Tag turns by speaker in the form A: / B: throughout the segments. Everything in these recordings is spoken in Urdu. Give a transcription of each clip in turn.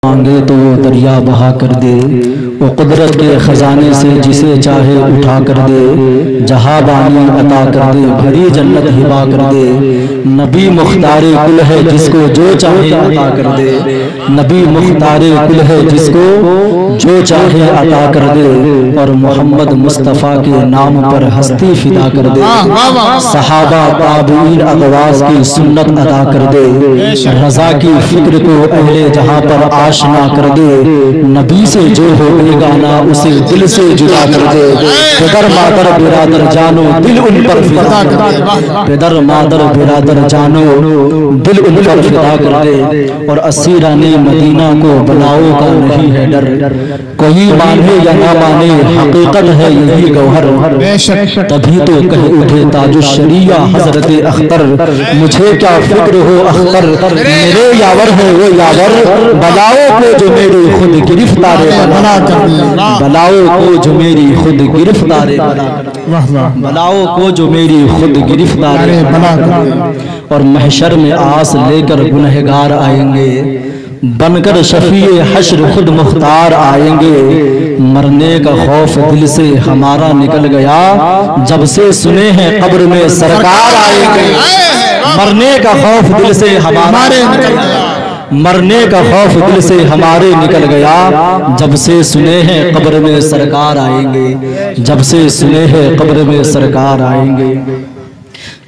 A: مانگے تو وہ دریا بہا کر دے، وہ قدرت کے خزانے سے جسے چاہے اٹھا کر دے، جہاں بانی عطا کر دے، بھری جنت ہبا کر دے۔ نبی مختار کل ہے جس کو جو چاہے عطا کر دے، نبی مختار کل ہے جس کو جو چاہے عطا کر دے، اور محمد مصطفیٰ کے نام پر ہستی فدا کر دے۔ صحابہ تابعین اغواز کی سنت ادا کر دے، رضا کی فکر کو اہل جہاں پر آشنا کر دے، نبی سے جو ہو بیگانہ اسے دل سے جدا کر دے۔ پدر مادر برادر جانو دل ان پر فدا کر دے، پدر مادر برادر جانو دل ان پر فدا کر دے۔ اور اسیران مدینہ کو بلاؤ کا نہیں ہے ڈر، کوئی مانے یا نہ مانے حقیقت ہے یہی گوہر، تبھی تو کہہ اٹھے تاج الشریعہ حضرت اختر، مجھے کیا فکر ہو اختر، میرے یاور ہے وہ یاور، بلاؤ کو جو میری خود گرفتار بنا کر دے، بلاؤ کو جو میری خود گرفتار بنا کر دے، بلاؤ کو جو میری خود گرفتار بنا کر دے۔ اور محشر میں آس لے کر گنہگار آئیں گے، بن کر شفیع حشر خود مختار آئیں گے، مرنے کا خوف دل سے ہمارا نکل گیا، جب سے سنے ہیں قبر میں سرکار آئیں گے، مرنے کا خوف دل سے ہمارے نکل گیا، مرنے کا خوف دل سے ہمارے نکل گیا، جب سے سنے ہیں قبر میں سرکار آئیں گے، جب سے سنے ہیں قبر میں سرکار آئیں گے۔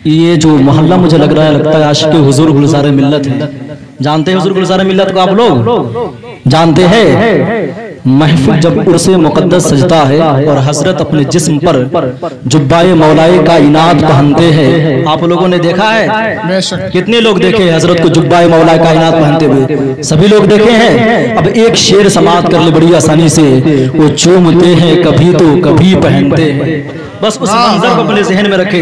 A: یہ جو محلہ مجھے لگ رہا ہے، لگتا ہے عاشق حضور گلزار ملت ہے۔ جانتے ہیں حضور گلزار ملت کو؟ آپ لوگ جانتے ہیں؟ محفل جب عرس مقدس سجتا ہے اور حضرت اپنے جسم پر جبہ مولائے کائنات پہنتے ہیں، آپ لوگوں نے دیکھا ہے؟ کتنے لوگ دیکھے حضرت کو جبہ مولائے کائنات پہنتے ہوئے؟ سبھی لوگ دیکھے ہیں۔ اب ایک شعر سماعت کر لے بڑی آسانی سے، وہ چومتے ہیں کبھی تو کبھی پہنتے ہیں، بس اس منظر کو اپنے ذہن میں رکھے،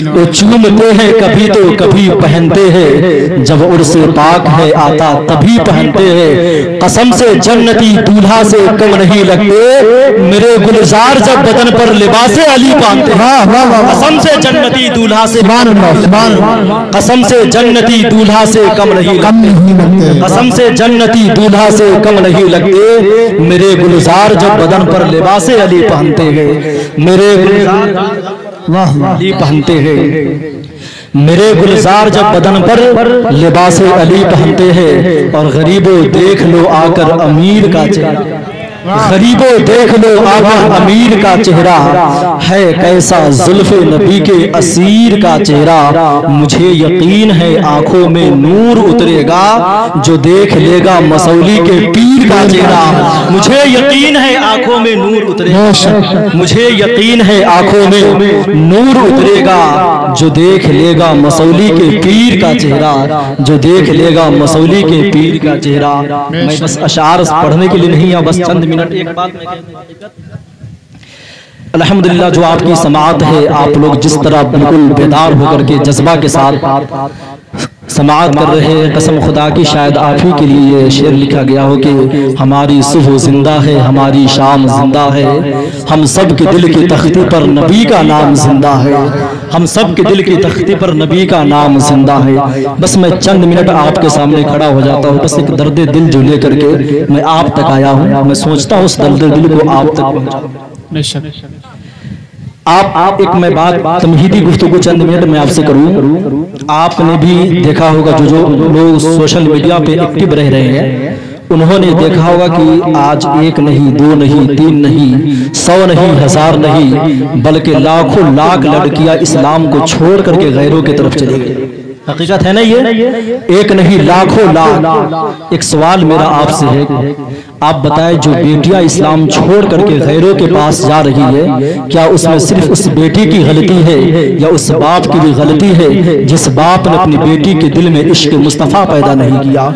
A: وہ چومتے ہیں کبھی تو کبھی پہنتے ہیں، جب عرس پاک ہے آتا تبھی پہنتے ہیں، قسم سے جنتی دولہا سے کم نہیں لگتے، میرے گلزار جب بدن پر لباس علی پہنتے ہیں، قسم سے جنتی دولہا سے، قسم سے جنتی دولہا سے کم نہیں لگتے، قسم سے جنتی دولہا سے کم نہیں لگتے، میرے گلزار جب بدن پر لباس علی پہنتے ہیں، میرے گلزار علی پہنتے ہیں، میرے گلزار جب بدن پر لباس علی پہنتے ہیں، اور غریبوں دیکھ لو آ کر امیر کا چہرہ، غریبوں دیکھ لو آ کر امیر کا چہرہ، ہے کیسا زلف نبی کے اسیر کا چہرہ، مجھے یقین ہے آنکھوں میں نور اترے گا، جو دیکھ لے گا مسولی کے پیر کا چہرہ، مجھے یقین ہے آنکھوں میں نور اترے گا، مجھے یقین ہے آنکھوں میں نور اترے گا، جو دیکھ لے گا مسولی کے پیر کا چہرہ، جو دیکھ لے گا مسولی کے پیر کا چہرہ۔ میں بس اشعار پڑھنے کے لیے نہیں، یا بس چند منٹ ایک بات میں کہہ، الحمدللہ جو آپ کی سماعت ہے، آپ لوگ جس طرح بالکل بیدار ہو کر کے جذبہ کے ساتھ سماعت کر رہے ہیں، قسم خدا کی شاید آپ ہی کے لیے یہ شعر لکھا گیا ہو کہ ہماری صبح زندہ ہے، ہماری شام زندہ ہے، ہم سب کے دل کی تختی پر نبی کا نام زندہ ہے، ہم سب کے دل کی تختی پر نبی کا نام زندہ ہے۔ بس میں چند منٹ آپ کے سامنے کھڑا ہو جاتا ہوں، بس ایک درد دل جو لے کر کے میں آپ تک آیا ہوں، میں سوچتا ہوں اس درد دل کو آپ تک پہنچاؤں۔ آپ ایک میں بات تمہیدی گفتگو چند منٹ میں آپ سے کروں۔ آپ نے بھی دیکھا ہوگا جو لوگ سوشل میڈیا پہ ایکٹیو رہ رہے ہیں، انہوں نے دیکھا ہوگا کہ آج ایک نہیں، دو نہیں، تین نہیں، 100 نہیں، 1000 نہیں، بلکہ لاکھوں لاکھ لڑکیاں اسلام کو چھوڑ کر کے غیروں کی طرف چلی گئی۔ حقیقت ہے نا یہ؟ ایک نہیں لاکھوں لاکھ۔ ایک سوال میرا آپ سے ہے، آپ بتائیں جو بیٹیاں اسلام چھوڑ کر کے غیروں کے پاس جا رہی ہے، کیا اس میں صرف اس بیٹی کی غلطی ہے یا اس باپ کی بھی غلطی ہے جس باپ نے اپنی بیٹی کے دل میں عشق مصطفیٰ پیدا نہیں کیا؟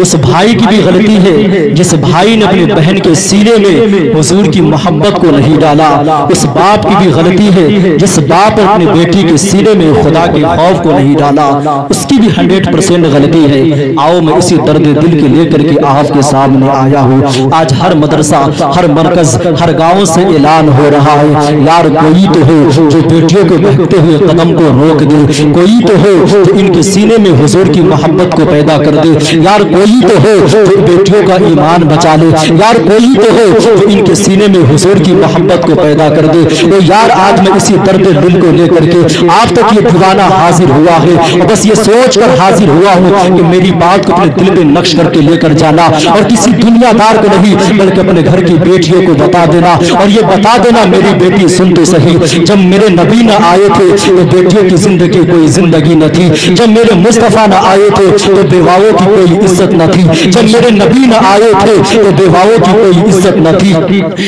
A: اس بھائی کی بھی غلطی ہے جس بھائی نے اپنی بہن کے سینے میں حضور کی محبت کو نہیں ڈالا؟ اس باپ کی بھی غلطی ہے جس باپ نے اپنی بیٹی کے سینے میں خدا کے خوف کو نہیں ڈالا، اس کی بھی 100% غلطی ہے۔ آؤ میں اسی درد دل کے لے کر کے آپ کے سامنے آیا ہوں۔ آج ہر مدرسہ، ہر مرکز، ہر گاؤں سے اعلان ہو رہا ہے، یار کوئی تو ہو جو بیٹیوں کے بہکتے ہوئے قدم کو روک دے، کوئی تو ہو جو ان کے سینے میں حضور کی محبت کو پیدا کر دے، یار کوئی تو ہو جو بیٹیوں کا ایمان بچا لے، یار کوئی تو ہو جو ان کے سینے میں حضور کی محبت کو پیدا کر دے۔ تو یار آج میں اسی درد دل کو لے کر کے آپ تک یہ دیوانہ حاضر ہوا ہے، اور بس یہ سوچ کر حاضر ہوا ہوں کہ میری بات کو اپنے دل پہ نقش کر کے لے کر جانا، اور کسی دنیا دار کو نہیں بلکہ اپنے گھر کی بیٹیوں کو بتا دینا، اور یہ بتا دینا میری بیٹی سن تو صحیح، جب میرے نبی نہ آئے تھے تو بیٹیوں کی زندگی کوئی زندگی نہ تھی، جب میرے مصطفیٰ نہ آئے تھے تو بیواؤں کی کوئی عزت نہ تھی، جب میرے نبی نہ آئے تھے تو بیواؤں کی کوئی عزت نہ تھی،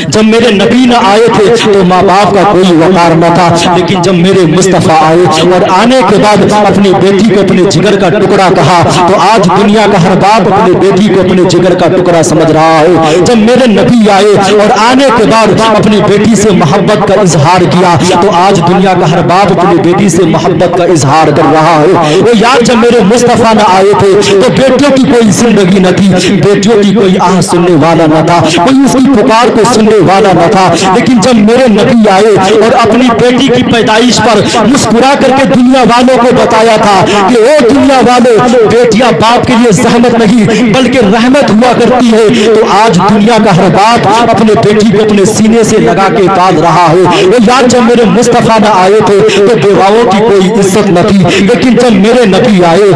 A: جب میرے نبی نہ آئے تھے تو ماں باپ کا کوئی وقار نہ تھا، لیکن جب میرے مصطفیٰ آئے اور آنے کے بعد اپنی بیٹی کو اپنے جگر کا ٹکڑا کہا، تو آج دنیا کا ہر باپ اپنی بیٹی کو اپنے جگر کا ٹکڑا سمجھ رہا ہے۔ جب میرے نبی آئے اور آنے کے بعد اپنی بیٹی سے محبت کا اظہار کیا، تو آج دنیا کا ہر باپ اپنی بیٹی سے محبت کا اظہار کر رہا ہے۔ وہ یار جب میرے مصطفیٰ نہ آئے تھے تو بیٹیوں کی کوئی زندگی نہ تھی، بیٹیوں کی کوئی آہ سننے والا نہ تھا، کوئی اس کی پکار کو سننے والا نہ تھا، لیکن جب میرے نبی آئے اور اپنی بیٹی کی پیدائش پر مسکرا کر کے دنیا والوں کو بتایا تھا کہ او دنیا والوں، بیٹیاں باپ کے لیے زحمت نہیں بلکہ رحمت ہوا کرتی ہے، تو آج دنیا کا ہر باپ اپنے بیٹی کو اپنے سینے سے لگا کے پال رہا ہے۔ وہ یار جب میرے مصطفیٰ نہ آئے تھے تو بیواؤں کی کوئی عزت نہ تھی، لیکن جب میرے نبی آئے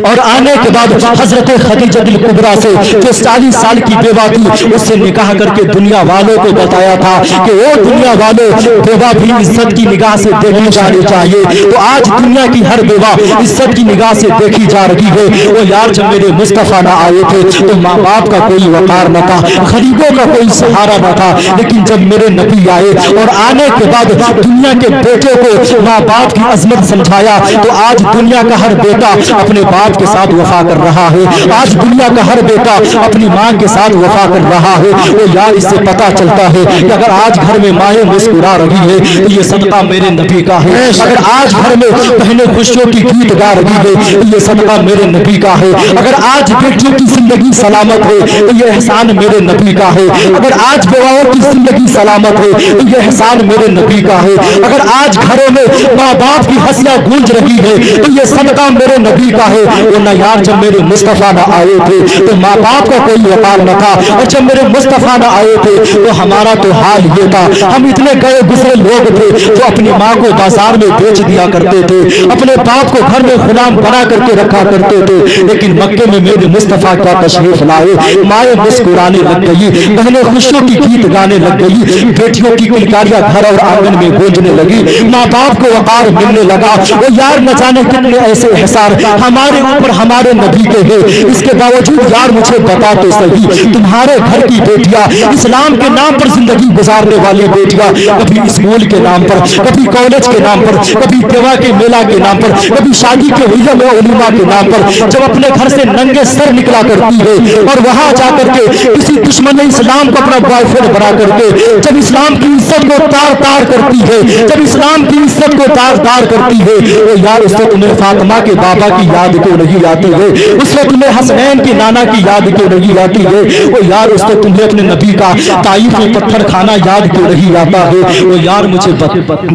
A: اور آنے کے بعد حضرت خدیجہ الکبریٰ سے جو 40 سال کی بیوہ تھی اس سے نکاح کر کے دنیا والوں کو بتایا تھا کہ او دنیا والوں، بیوہ بھی عزت کی نگاہ سے دیکھی جانی چاہیے، تو آج دنیا کی ہر بیوہ عزت کی نگاہ سے دیکھی جا رہی ہے۔ وہ یار جب میرے مصطفیٰ نہ آئے تھے تو ماں باپ کا کوئی وقار نہ تھا، غریبوں کا کوئی سہارا نہ تھا، لیکن جب میرے نبی آئے اور آنے کے بعد دنیا کے بیٹے کو ماں باپ کی عظمت سمجھایا، تو آج دنیا کا ہر بیٹا اپنے باپ کے ساتھ وفا کر رہا ہے، آج دنیا کا ہر بیٹا اپنی ماں کے ساتھ وفا کر رہا ہے۔ وہ یار اس سے پتہ چلتا ہے کہ اگر آج گھر میں مائیں مسکرا رہی ہے تو یہ صدقہ میرے نبی کا ہے، اگر آج گھر میں بہنیں خوشیوں کی گیت گا رہی ہے تو یہ صدقہ میرے نبی کا ہے، اگر آج بیٹیوں کی زندگی سلامت ہے تو یہ احسان میرے نبی کا ہے، اگر آج بیواؤں کی زندگی سلامت ہے تو یہ احسان میرے نبی کا ہے، اگر آج گھروں میں ماں باپ کی ہنسیاں گونج رہی ہے تو یہ صدقہ میرے نبی کا ہے۔ ورنہ یار جب میرے مصطفیٰ نہ آئے تھے تو ماں باپ کا کوئی وقار نہ تھا، اور جب میرے مصطفیٰ نہ آئے تھے تو ہمارا تو حال یہ تھا، ہم اتنے گئے گزرے لوگ تھے جو اپنی ماں کو بازار میں بیچ دیا کرتے تھے، اپنے باپ کو گھر میں غلام بنا کر کے رکھا کرتے تھے، لیکن مکے میں میرے مصطفیٰ کا تشریف لائے، مائیں مسکرانے لگ گئی، بہنیں خوشیوں کی گیت گانے لگ گئی، بیٹیوں کی کلکاریاں گھر اور آنگن میں گونجنے لگی، ماں باپ کو وقار ملنے لگا۔ وہ یار نہ جانے کتنے ایسے احسان ہمارے اوپر ہمارے نبی کے ہیں، اس کے باوجود یار مجھے بتا تو صحیح، تمہارے گھر کی بیٹیاں اسلام کے نام پر زندگی گزارنے والی بیٹیاں کبھی اسکول کے نام پر، کبھی کالج کے نام پر، کبھی دیوا کے میلہ کے نام پر، کبھی شادی کے علم و علماء کے نام پر جب اپنے گھر سے ننگے سر نکلا کرتی ہے اور وہاں جا کر کے کسی دشمن اسلام کو اپنا بوائے فرینڈ بنا کر کے جب اسلام کی عزت کو تار تار کرتی ہے، جب اسلام کی عزت کو تار تار کرتی ہے، وہ یار اس وقت تمہیں فاطمہ کے بابا کی یاد کیوں نہیں آتی ہے، اس وقت تمہیں حسنین کی نانا کی یاد کیوں نہیں آتی ہے، وہ یار اس وقت تمہیں اپنے نبی کا طائف میں پتھر کھانا یاد کیوں نہیں آتا ہے۔ وہ یار مجھے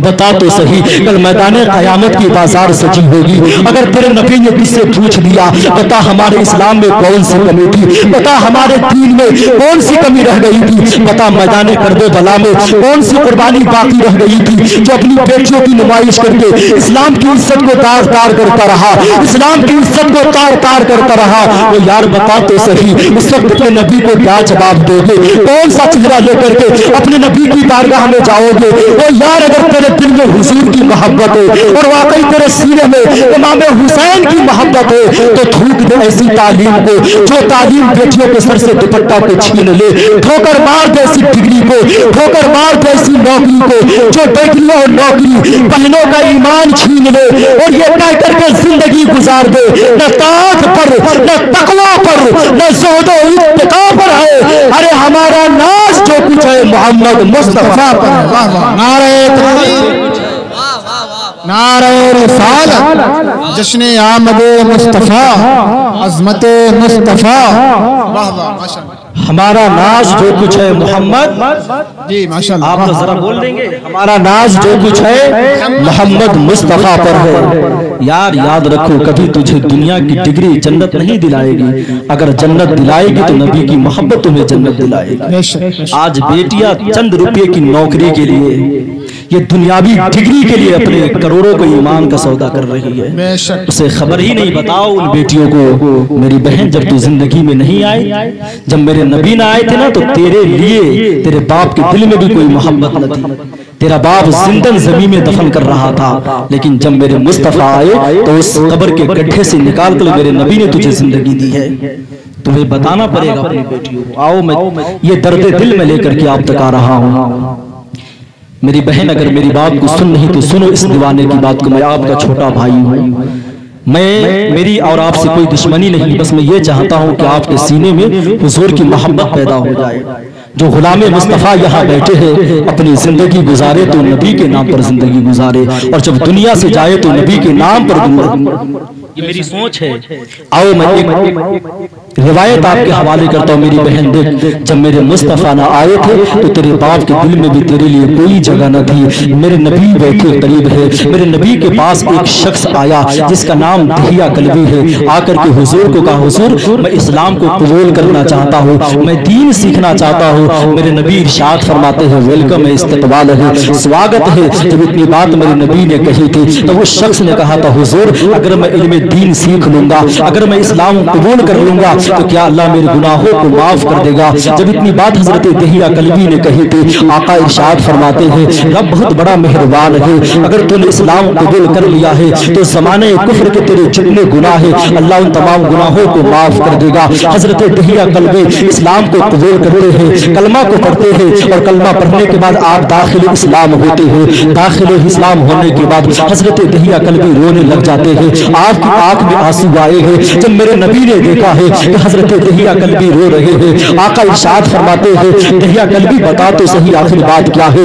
A: بتا تو صحیح، کل میدان قیامت کی بازار سجی ہوگی، اگر تیرے نبی نے کس سے پوچھ لیا بتا ہمارے اسلام میں کون سی کمی تھی، بتا ہمارے دین میں کون سی کمی رہ گئی تھی، بتا میدان کربلا میں کون سی قربانی باقی رہ گئی تھی، جو اپنی بیٹیوں کی نمائش کر کے اسلام کی عزت کو تار تار کرتا رہا، اسلام کی عزت کو تار تار کرتا رہا۔ وہ یار بتا تو صحیح، اس وقت اپنے نبی کو کیا جواب دو گے، کون سا چہرہ لے کر کے اپنے نبی کی بارگاہ میں جاؤ گے۔ وہ یار اگر تیرے دل میں حضور کی محبت ہے اور واقعی تیرے سینے میں امام حسین کی محبت ہے تو تھوک دے ایسی تعلیم کو جو تعلیم بیٹیوں کے سر سے دوپٹہ کو چھین لے، ٹھوکر مار دے ایسی ڈگری کو، ٹھوکر مار دے ایسی نوکری کو جو ڈگری اور نوکری بہنوں کا ایمان چھین لے اور یہ کہہ کر کے زندگی گزار دے نہ طاعت پر، نہ تقویٰ پر، نہ زہد و اتقاء پر ہے، ارے ہمارا ناز جو کچھ ہے محمد مصطفیٰ پر۔ نعرہ تکبیر، نعرہ رسالت، جشن آمد مصطفیٰ، عظمت مصطفیٰ، واہ واہ ماشاءاللہ۔ ہمارا ناز جو کچھ ہے محمد،
B: جی ماشاءاللہ،
A: آپ تو ذرا بول دیں گے، ہمارا ناز جو کچھ ہے محمد مصطفیٰ پر ہے۔ یار یاد رکھو، کبھی تجھے دنیا کی ڈگری جنت نہیں دلائے گی، اگر جنت دلائے گی تو نبی کی محبت تمہیں جنت دلائے گی۔ آج بیٹیاں چند روپے کی نوکری کے لیے، یہ دنیاوی ڈگری کے لیے اپنے کروڑوں کو ایمان کا سودا کر رہی ہے، اسے خبر ہی نہیں۔ بتاؤ ان بیٹیوں کو، میری بہن جب تو زندگی میں نہیں آئی، جب میرے نبی نہ آئے تھے نا، تو تیرے لیے تیرے باپ کے دل میں بھی کوئی محبت نہ تھی، تیرا باپ زندہ زمین میں دفن کر رہا تھا، لیکن جب میرے مصطفیٰ آئے تو اس قبر کے گڈھے سے نکال کر میرے نبی نے تجھے زندگی دی ہے۔ تمہیں بتانا پڑے گا اپنی بیٹیوں کو۔ آؤ میں یہ درد دل میں لے کر کے آپ تک آ رہا ہوں۔ میری بہن اگر میری بات کو سن نہیں تو سنو اس دیوانے کی بات کو، میں آپ کا چھوٹا بھائی ہوں، میری اور آپ سے کوئی دشمنی نہیں، بس میں یہ چاہتا ہوں کہ آپ کے سینے میں حضور کی محبت پیدا ہو جائے۔ جو غلام مصطفیٰ یہاں بیٹھے ہیں اپنی زندگی گزارے تو نبی کے نام پر زندگی گزارے، اور جب دنیا سے جائے تو نبی کے نام پر دور۔ یہ میری سوچ ہے۔ آؤ میں ایک روایت آپ کے حوالے کرتا ہوں۔ میری بہن دیکھ، جب میرے مصطفیٰ نہ آئے تھے تو تیرے باپ کے دل میں بھی تیرے لیے کوئی جگہ نہ تھی۔ میرے نبی بیٹھے قریب ہے، میرے نبی کے پاس ایک شخص آیا جس کا نام دہیا کلبی ہے، آ کر کے حضور کو کہا، حضور میں اسلام کو قبول کرنا چاہتا ہوں، میں دین سیکھنا چاہتا ہوں۔ میرے نبی ارشاد فرماتے ہیں، ویلکم ہے، استقبال ہے، سواگت ہے۔ جب اتنی بات میرے نبی نے کہی تھی تو وہ شخص نے کہا تھا، حضور اگر میں علم دین سیکھ لوں گا، اگر میں اسلام قبول کر لوں گا تو کیا اللہ میرے گناہوں کو معاف کر دے گا؟ جب اتنی بات حضرت دہیا کلبی نے کہی تھی، آقا ارشاد فرماتے ہیں، رب بہت بڑا مہربان ہے، اگر تو نے اسلام قبول کر لیا ہے تو زمانے کفر کے تیرے جتنے گناہ ہیں اللہ ان تمام گناہوں کو معاف کر دے گا۔ حضرت دہیا کلبی اسلام کو قبول کرتے ہیں، کلمہ کو پڑھتے ہیں، اور کلمہ پڑھنے کے بعد آپ داخل اسلام ہوتے ہیں۔ داخل اسلام ہونے کے بعد حضرت دہیا کلبی رونے لگ جاتے ہیں، آپ کی آنکھ میں آنسو آئے ہیں۔ جب میرے نبی نے دیکھا ہے کہ حضرت دہیا کلبی رو رہے ہیں، آقا ارشاد فرماتے ہیں، دہیا کلبی بتا تو صحیح آخر بات کیا ہے،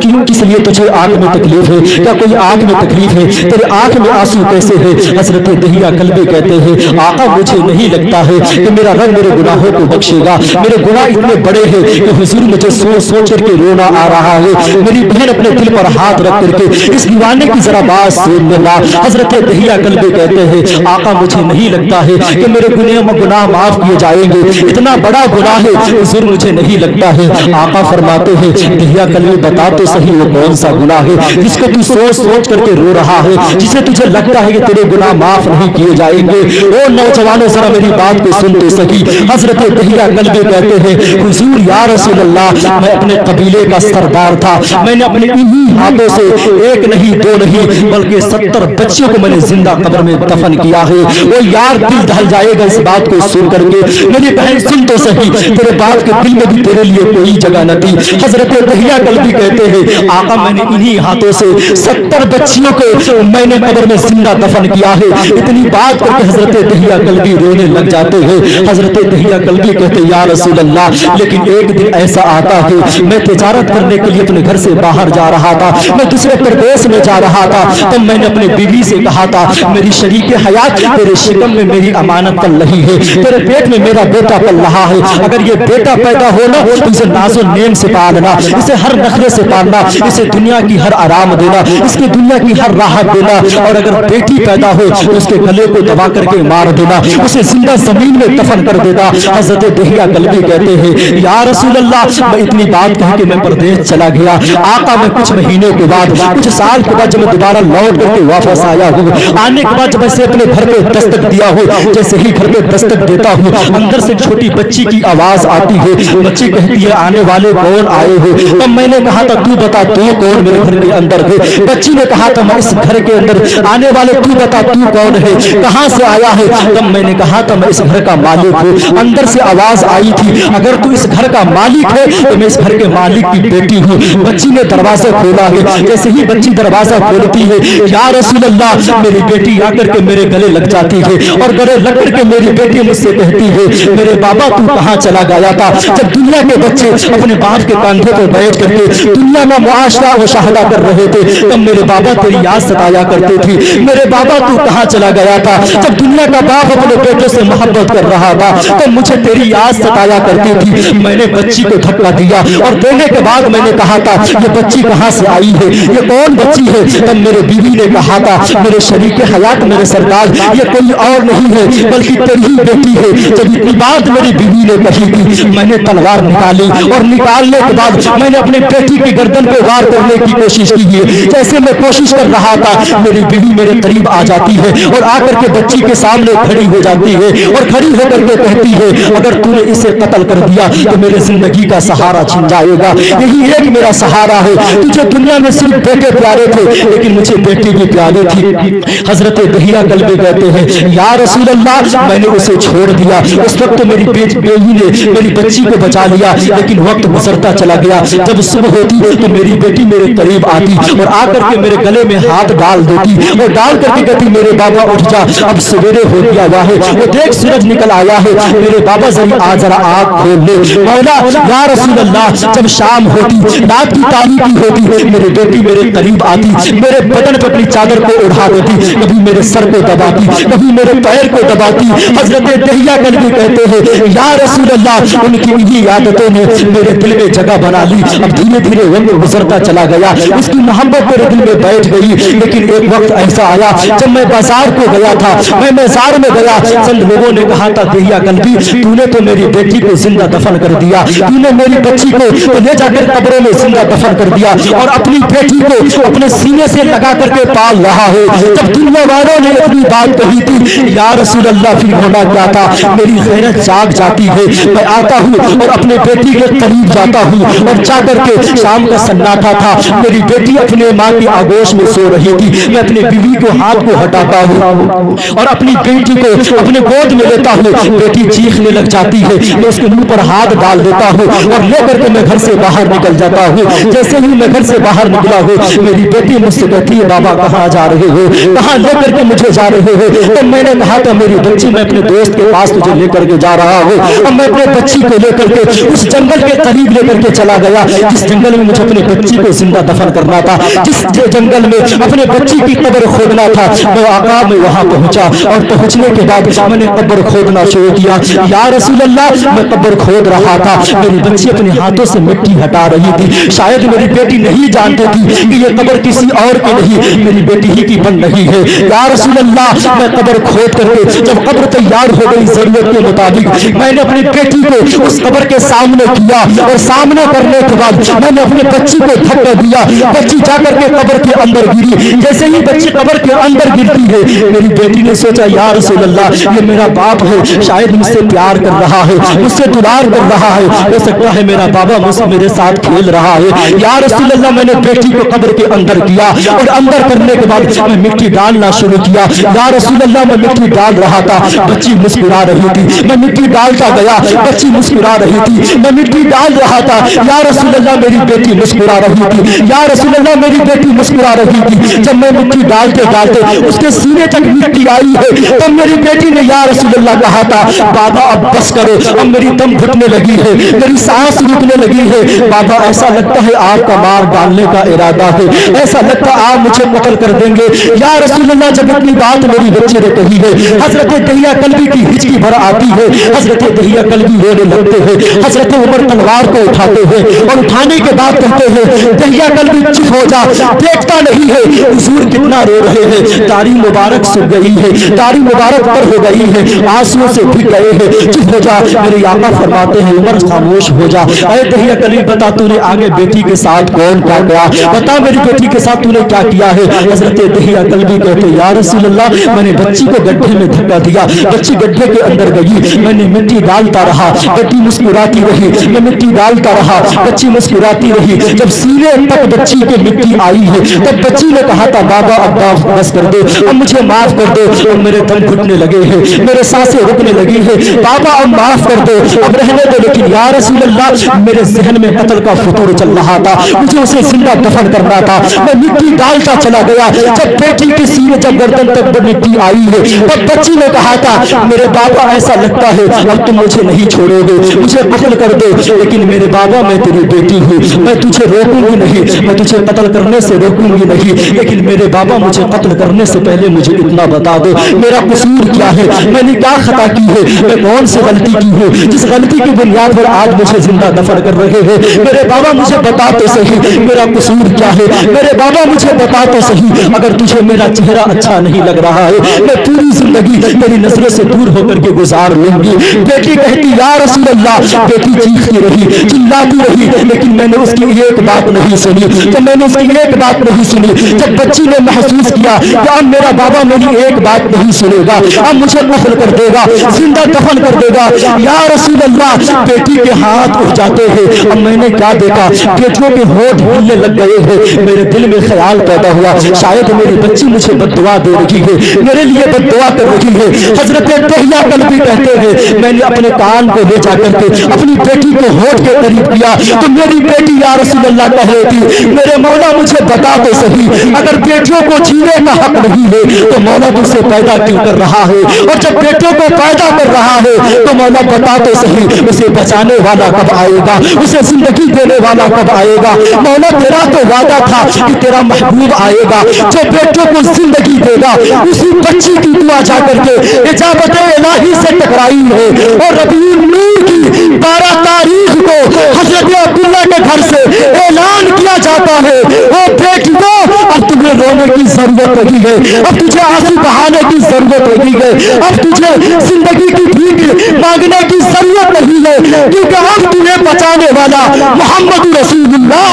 A: کیوں کس لیے تجھے آنکھ میں تکلیف ہے؟ کیا کوئی آنکھ میں تکلیف ہے؟ تیرے آنکھ میں آنسو کیسے ہے؟ حضرت دہیا کلبی کہتے ہیں، آقا مجھے نہیں لگتا ہے کہ میرا رب میرے گناہوں کو بخشے گا، میرے گناہ اتنے بڑے ہیں کہ حضور مجھے سوچ کر کے رونا آ رہا ہے۔ میری بہن اپنے دل پر ہاتھ رکھ کر کے اس دیوانے کی ذرا بات سن لینا۔ حضرت دہیا کلبی کہتے ہیں، آقا مجھے نہیں لگتا ہے کہ میرے گناہ معاف کیے جائیں گے، اتنا بڑا گناہ ہے حضور مجھے نہیں لگتا ہے۔ آقا فرماتے ہیں، دہیا کلبی بتا تو صحیح وہ کون سا گناہ ہے جس کو تو سوچ کر کے رو رہا ہے، جسے تجھے لگتا ہے کہ تیرے گناہ معاف نہیں کیے جائیں گے؟ او نوجوانوں ذرا میری بات کو سن تو صحیح۔ حضرت دہیا کلبی کہتے ہیں، حضور یا رسول اللہ میں اپنے قبیلے کا سردار تھا، میں نے اپنے انہی ہاتھوں سے ایک نہیں دو نہیں بلکہ 70 بچوں کو میں نے زندہ قبر میں دفن کیا ہے۔ وہ یار دل دہل جائے گا اس بات کو سن کر کے۔ میری بہن سن تو صحیح، تیرے باپ کے دل میں بھی تیرے لیے کوئی جگہ نہ تھی۔ حضرت دہیا کلبی کہتے ہیں، آقا میں نے انہی ہاتھوں سے 70 بچیوں کو میں نے قبر میں زندہ دفن کیا ہے۔ اتنی بات کر کے حضرت دہیا کلبی رونے لگ جاتے ہیں۔ حضرت دہیا کلبی کہتے ہیں، یا رسول اللہ لیکن ایک دن ایسا آتا ہے میں تجارت کرنے کے لیے اپنے گھر سے باہر جا رہا تھا، میں دوسرے پردیس میں جا رہا تھا، تب میں نے اپنے بیوی سے کہا تھا، میری شریک حیات تیرے شکم میں میری امانت پل رہی ہے، تیرے پیٹ میں میرا بیٹا پل رہا ہے، اگر یہ بیٹا پیدا ہونا تو اسے ناز و نیم سے پالنا، اسے ہر نخرے سے پالنا، اسے دنیا کی ہر آرام دینا، اس کی دنیا کی ہر راحت دینا، اور اگر بیٹی پیدا ہو تو اس کے گلے کو دبا کر کے مار دینا، اسے زندہ زمین میں دفن کر دینا۔ حضرت دہیا کلبی کہتے ہیں، یا رسول اللہ میں اتنی بات کہہ کے میں پردیس چلا گیا۔ آقا میں کچھ مہینے کے بعد کچھ سال کے بعد جب میں دوبارہ لوٹ کر کے واپس آیا ہوں، آنے کے بعد جب میں سے اپنے گھر پہ دستک دیا ہوں، جیسے ہی گھر پہ دستک دیتا ہوں اندر سے چھوٹی بچی کی آواز آتی ہے، بچی کہتی ہے آنے والے کون آئے ہو؟ تب میں نے کہا تھا تو بتا تو کون میرے گھر کے اندر ہے؟ بچی نے کہا تھا میں اس گھر کے اندر آنے والے، تو بتا تو کون ہے، کہاں سے آیا ہے؟ تب میں نے کہا تھا میں اس گھر کا مالک ہوں۔ اندر سے آواز آئی تھی، اگر تو اس گھر کا مالک ہے تو میں اس گھر کے مالک کی بیٹی ہوں۔ بچی نے دروازہ کھولا ہے، جیسے ہی بچی دروازہ کھولتی ہے، یا رسول اللہ میری بیٹی آ کر کے میرے گلے لگ جاتی ہے، اور گلے لگ کر کے میری بیٹی بیٹی مجھ سے کہتی ہے میرے بابا تو کہاں چلا گیا تھا جب دنیا کے بچے اپنے باپ کے کاندھے پر بیٹھ کر کے دنیا میں معاشرہ مشاہدہ کر رہے تھے تب میرے بابا تیری یاد ستایا کرتے تھے. میرے بابا تو کہاں چلا گیا تھا جب دنیا کا باپ اپنے بیٹے سے محبت کر رہا تھا تو مجھے تیری یاد ستایا کرتی تھی. میں نے بچی کو دھکا دیا اور دینے کے بعد میں نے کہا تھا یہ بچی کہاں سے آئی ہے, یہ کون بچی ہے؟ تب میرے بیوی نے کہا تھا میرے شریک حیات میرے سرکار یہ کوئی اور نہیں ہے بلکہ تیری ہی بیٹی ہے. جب اتنی بات میری بیوی نے کہی تھی میں نے تلوار نکالی اور نکالنے کے بعد میں نے اپنی بیٹی کی گردن پہ وار کرنے کی کوشش کی ہے. جیسے میں کوشش کر رہا تھا میری بیوی میرے قریب آ جاتی ہے اور آ کر کے بچی کے سامنے کھڑی ہو جاتی ہے اور کھڑی ہو کر کے کہتی ہے اگر تو نے اسے قتل کر دیا تو میرے زندگی کا سہارا چھن جائے گا. یہی ایک میرا سہارا ہے. تجھے دنیا میں صرف بیٹے پیارے تھے لیکن مجھے بیٹی بھی پیاری تھی. حضرت دہیہ کلبی کہتے ہیں یا رسول اللہ میں نے اسے چھوڑ دیا. اس وقت میری بیوی نے میری بچی کو بچا لیا لیکن وقت گزرتا چلا گیا. جب صبح ہوتی تو میری بیٹی میرے قریب آتی اور آ کر کے میرے گلے میں ہاتھ ڈال دیتی اور ڈال کر کے کہتی میرے بابا اٹھ جا اب سویرے ہو گیا ہوا ہے, وہ دیکھ سورج نکل آیا ہے, میرے بابا ذرا آنکھ کھول لے. مولا یا رسول اللہ جب شام ہوتی رات کی تاریکی ہوتی میری بیٹی میرے قریب آتی, میرے بدن پہ اپنی چادر کو اڑا دیتی, کبھی میرے سر کو دباتی کبھی میرے پیر کو دباتی. حضرت دہیہ کلبی کہتے ہیں یا رسول اللہ ان کی انہی عادتوں نے میرے دل میں جگہ بنا لی. اب دھیرے دھیرے وقت گزرتا چلا گیا, اس کی محبت میرے دل میں بیٹھ گئی. لیکن ایک وقت ایسا آیا جب میں بازار کو گیا تھا, میں بازار میں گیا, چند لوگوں نے کہا تھا دہیہ کلبی تو نے تو میری بیٹی کو زندہ دفن کر دیا, تو نے میری بچی کو لے جا کر قبروں میں زندہ دفن کر دیا اور اپنی بیٹی کو اپنے سینے سے لگا کر کے پال رہا ہے. جب دنیا والوں نے اپنی بات کہی تھی یا رسول اللہ پھر ہونا کیا تھا, میری غیرت جاگ جاتی ہے. میں آتا ہوں اور اپنے بیٹی کے قریب جاتا ہوں اور جا کر کے شام کا سناٹا تھا, میری بیٹی اپنے ماں کی آغوش میں سو رہی تھی. میں اپنے بیوی کو ہاتھ کو ہٹاتا ہوں اور اپنی بیٹی کو اپنے گود میں لیتا ہوں. بیٹی چیخنے لگ جاتی ہے, میں اس کے منہ پر ہاتھ ڈال دیتا ہوں اور لے کر کے میں گھر سے باہر نکل جاتا ہوں. جیسے ہی میں گھر سے باہر نکلا ہوں میری بیٹی مجھ سے کہتی ہے بابا کہاں جا رہے ہو, کہاں لے کر کے مجھے جا رہے ہو؟ تو میں نے کہا تھا میری بچی میں اپنے دوست کے پاس تجھے لے کر کے جا رہا ہوں. اور میں اپنے بچی کو لے کر کے اس جنگل کے قریب لے کر کے چلا گیا جس جنگل میں مجھے اپنے بچی کو زندہ دفن کرنا تھا, جس جنگل میں اپنے بچی کی قبر کھودنا تھا. میں آقا میں وہاں پہنچا اور پہنچنے کے بعد میں نے قبر کھودنا شروع کیا. یا رسول اللہ میں قبر کھود رہا تھا, میری بچی اپنے ہاتھوں سے مٹی ہٹا رہی تھی. شاید میری بیٹی نہیں جانتی تھی کہ یہ قبر کسی اور کی نہیں میری بیٹی ہی کی بن رہی ہے. یا رسول اللہ میں قبر کھود کر کے جب قبر تیار ہو گئی ضرورت کے مطابق میں نے اپنی بیٹی کو اس قبر کے سامنے کیا اور سامنے کرنے کے بعد میں نے اپنے بچی کو دھکا دیا. بچی جا کر کے قبر کے اندر گری. جیسے ہی بچی قبر کے اندر گرتی ہے میری بیٹی نے سوچا یا رسول اللہ یہ میرا باپ ہے, شاید مجھ سے پیار کر رہا ہے, مجھ سے دلار کر رہا ہے, ہو سکتا ہے میرا بابا مجھ سے میرے ساتھ کھیل رہا ہے. یا رسول اللہ میں نے بیٹی کو قبر کے اندر کیا اور اندر کرنے کے بعد میں مٹی ڈالنا شروع کیا. یا رسول اللہ میں مٹی ڈال رہا تھا, بچی مسکرا رہی تھی. میں مٹی ڈالتا گیا, بچی مسکرا رہی تھی. میں مٹی ڈال رہا تھا, یا رسول اللہ میری بیٹی مسکرا رہی تھی. یا رسول اللہ میری بیٹی مسکرا رہی تھی. جب میں مٹی ڈالتے ڈالتے اس کے سینے تک مٹی آئی ہے تب میری بیٹی نے یا رسول اللہ کہا تھا بابا اب بس کرو, اب میری دم گھٹنے لگی ہے, میری سانس رکنے لگی ہے. بابا ایسا لگتا ہے آپ کا مار ڈالنے کا ارادہ ہے, ایسا لگتا ہے آپ مجھے قتل کر دیں گے. یا رسول اللہ جب اتنی بات میری بچے نے کہی ہے حضرت دہیہ کلبی کی ہچکی بھر آتی ہے. حضرت دہیہ کلبی رونے لگتے ہیں. حضرت عمر تلوار کو اٹھاتے ہیں اور اٹھانے کے بعد کہتے ہیں دہیہ کلبی چپ ہو جا, دیکھتا نہیں ہے حضور کتنا رو رہے ہیں. داڑھی مبارک سوکھ گئی ہے, داڑھی مبارک پر ہو گئی ہے, آنسوؤں سے بھگ گئے ہیں. چپ ہو جا. میرے آقا فرماتے ہیں عمر خاموش ہو جا. اے دہیہ کلبی بتا تو نے آگے بیٹی کے ساتھ کون کیا کیا, بتا میری بیٹی کے ساتھ تو نے کیا کیا ہے. حضرت دہیہ کلبی کہتے یا رسول اللہ میں نے بچی کو گڈھے میں دھکا دیا, بچی گڈھے کے اندر گئی, میں نے مٹی ڈالتا رہا, بچی مسکراتی رہی, میں مٹی ڈالتا رہا, بچی مسکراتی رہی. جب سینے تک بچی کی مٹی آئی ہے تب بچی نے کہا تھا بابا اب بس کر دو, اب مجھے معاف کر دو. اور میرے دم گھٹنے لگے ہیں, میرے سانسیں رکنے لگی ہیں. بابا اب معاف کر دو, اب رہنے دو. لیکن یا رسول اللہ میرے ذہن میں قتل کا فطور چل رہا تھا, مجھے اسے زندہ دفن کرنا تھا. میں مٹی ڈالتا چلا گیا. جب بیٹی کی سینے جب گردن تک مٹی آئی ہے تب بچی نے کہا تھا میرے بابا ایسا لگتا ہے اب تم مجھے نہیں چھوڑو گے, مجھے قتل کر دو, لیکن میرے بابا میں تیری بیٹی ہوں, میں تجھے روکوں گی نہیں, میں تجھے قتل کرنے سے روکوں گی نہیں, لیکن میرے بابا مجھے قتل کرنے سے پہلے مجھے اتنا بتا دو میرا قصور کیا ہے, میں نے کیا خطا کی ہے, میں کون سی غلطی کی ہوں جس غلطی کی بنیاد پر آج مجھے زندہ دفن کر رہے ہیں. میرے بابا مجھے بتا تو صحیح میرا قصور کیا ہے, میرے بابا مجھے بتا تو صحیح, اگر تجھے میرا چہرہ اچھا نہیں لگ رہا ہے میں پوری زندگی تیری نظروں سے دور ہو کر کے گزار لوں گی. بیٹی کہتی یا رسول اللہ, بیٹی چیختی رہی چلاتی رہی, لیکن میں نے اس کی ایک بات نہیں سنی, تو میں نے اس کی ایک بات نہیں سنی. جب بچی نے محسوس کیا کہ اب میرا بابا میری ایک بات نہیں سنے گا, اب مجھے قتل کر دے گا, زندہ دفن کر دے گا, یا رسول اللہ بیٹی کے ہاتھ اٹھ جاتے ہیں. اب میں نے کیا دیکھا, بیٹیوں کے ہونٹ ہلنے لگ گئے ہیں. میرے دل میں خیال پیدا ہوا شاید میری بچی مجھے بد دعا دے رہی ہے, میرے لیے بد دعا کر رہی ہے. حضرت دہیا کلبی کہتے ہیں میں نے اپنے کان کو لے جا کر کے اپنی بیٹی کو ہونٹ کے قریب کیا تو میری بیٹی یا رسول اللہ کہہ رہی تھی میرے مولا مجھے بتا تو صحیح اگر بیٹیوں کو جینے کا حق نہیں ہے تو مولا تجھ سے پیدا کیوں کر رہا ہے, اور جب بیٹوں کو پیدا کر رہا ہے تو مولا بتا تو صحیح اسے بچانے والا کب آئے گا, اسے زندگی دینے والا کب آئے گا. مولا تیرا تو وعدہ تھا کہ تیرا محبوب آئے گا جو بیٹوں کو زندگی دے گا. اسی بچی کی دعا جا کر کے اجابت الہی سے ٹکرائی ہے, اور ربیع النور کی 12 تاریخ کو حضرت عبداللہ کے گھر سے اعلان کیا جاتا ہے وہ بیٹیوں اب تمہیں رونے کی ضرورت نہیں ہے, اب تجھے آنسو بہانے کی ضرورت نہیں ہے, اب تجھے زندگی کی بھیک مانگنے کی ضرورت نہیں ہے, کیونکہ اب تمہیں بچانے والا محمد رسول اللہ.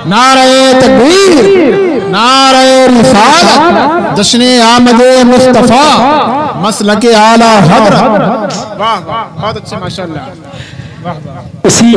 B: نعرہ تکبیر, نعرہ رسالت, جشن آمد مصطفیٰ, مسلک اعلیٰ حضرت. واہ واہ بہت اچھے ماشاءاللہ.
A: اسی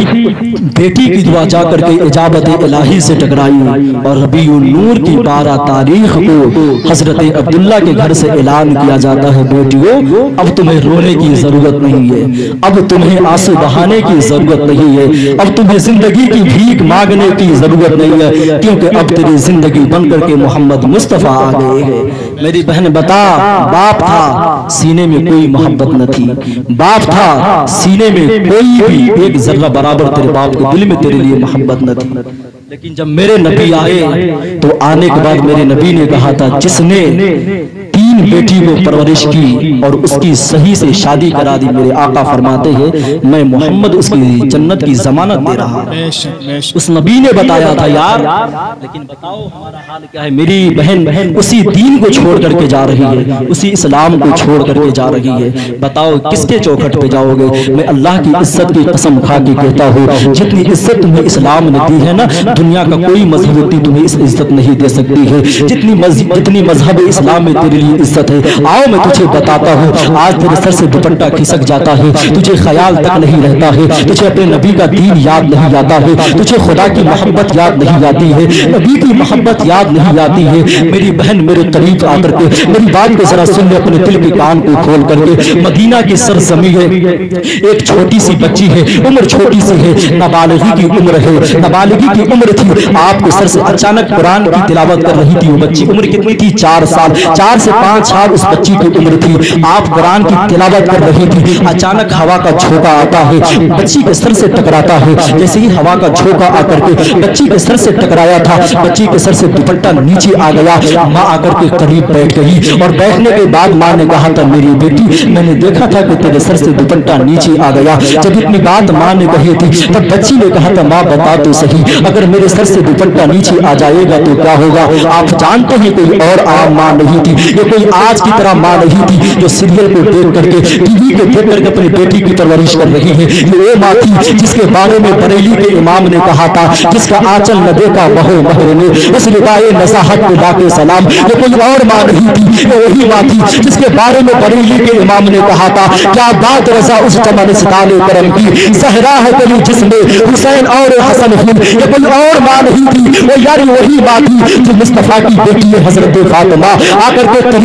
A: بیٹی کی دعا جا کر کے اجابت الہی سے ٹکرائی, اور ربیع النور کی 12 تاریخ کو حضرت عبداللہ کے گھر سے اعلان کیا جاتا ہے بیٹیوں اب تمہیں رونے کی ضرورت نہیں ہے, اب تمہیں آنسو بہانے کی ضرورت نہیں ہے, اب تمہیں زندگی کی بھیک مانگنے کی ضرورت نہیں ہے, کیونکہ اب تیری زندگی بن کر کے محمد مصطفیٰ آ گئے ہیں. میری بہن بتا, باپ تھا سینے میں کوئی محبت نہ تھی, باپ تھا سینے میں کوئی بھی ایک ذرہ برابر تیرے باپ کے دل میں تیرے لیے محبت نہ تھی, لیکن جب میرے نبی آئے تو آنے کے بعد میرے نبی نے کہا تھا جس نے 3 بیٹی کو پرورش کی اور اس کی صحیح سے شادی کرا دی, میرے آقا فرماتے ہیں میں محمد اس کی جنت کی ضمانت دے رہا. اس نبی نے بتایا تھا یار, لیکن بتاؤ ہمارا حال کیا ہے. میری بہن اسی دین کو چھوڑ کر کے جا رہی ہے, اسی اسلام کو چھوڑ کر کے جا رہی ہے. بتاؤ کس کے چوکھٹ پہ جاؤ گے. میں اللہ کی عزت کی قسم کھا کے کہتا ہوں جتنی عزت تمہیں اسلام نے دی ہے نا, دنیا کا کوئی مذہب اتنی تمہیں اس عزت نہیں دے سکتی ہے جتنی مذہب اسلام میں تیرے لیے عزت ہے. آؤ میں تجھے بتاتا ہوں, آج تیرے سر سے دوپٹہ کھسک جاتا ہے, تجھے خیال تک نہیں رہتا ہے, تجھے اپنے نبی کا دین یاد نہیں آتا ہے, تجھے خدا کی محبت یاد نہیں آتی ہے, نبی کی محبت یاد نہیں آتی ہے. میری بہن میرے قریب آ کر کے میری بات کو ذرا سن لے, اپنے دل کے کان کو کھول کر کے. مدینہ کی سرزمین ہے, ایک چھوٹی سی بچی ہے, عمر چھوٹی سی ہے, نابالغی کی عمر ہے, نابالغی کی عمر تھی. آپ کے سر سے اچانک قرآن کی تلاوت کر رہی تھی. وہ بچی عمر کتنی تھی, 4 سال, 4 سے 5 سال اس بچی کی عمر تھی. آپ قرآن کی تلاوت کر رہی تھی, اچانک ہوا کا جھونکا آتا ہے, بچی کے سر سے ٹکراتا ہے. جیسے ہی ہوا کا جھونکا آ کر کے بچی کے سر سے ٹکرایا تھا, بچی کے سر سے دوپٹہ نیچے آ گیا. ماں آ کر کے قریب بیٹھ گئی, اور بیٹھنے کے بعد ماں نے کہا تھا میری بیٹی میں نے دیکھا تھا کہ تیرے سر سے دوپٹہ نیچے آ گیا. جب اتنی بات ماں نے کہی تھی تب بچی نے کہا تھا ماں بتا تو صحیح اگر میرے سر سے دوپٹہ نیچے آ جائے گا تو کیا ہوگا. آپ جانتے ہیں کوئی اور عام ماں نہیں تھی, یہ کوئی آج کی طرح ماں نہیں تھی جو سیریل کو دیکھ کر کے ٹی وی کو دیکھ کر کے اپنی بیٹی کی پرورش کر رہی ہے. یہ وہ ماں تھی جس کے بارے میں بریلی کے امام نے کہا تھا جس کا آنچل نہ دیکھا بہو مہر نے اس ردائے نصاحت کو لا کے سلام. یہ کوئی اور ماں نہیں تھی, یہ وہی ماں تھی جس کے بارے میں بریلی کے امام نے کہا تھا کیا بات رضا اس چمن ستارے کرم کی, زہرا ہے تیری جسم حسین اور حسن ہند. یہ کوئی اور ماں نہیں تھی, وہ یاری وہی ماں تھی جو مصطفیٰ کی بیٹی ہے حضرت فاطمہ. آ کر کے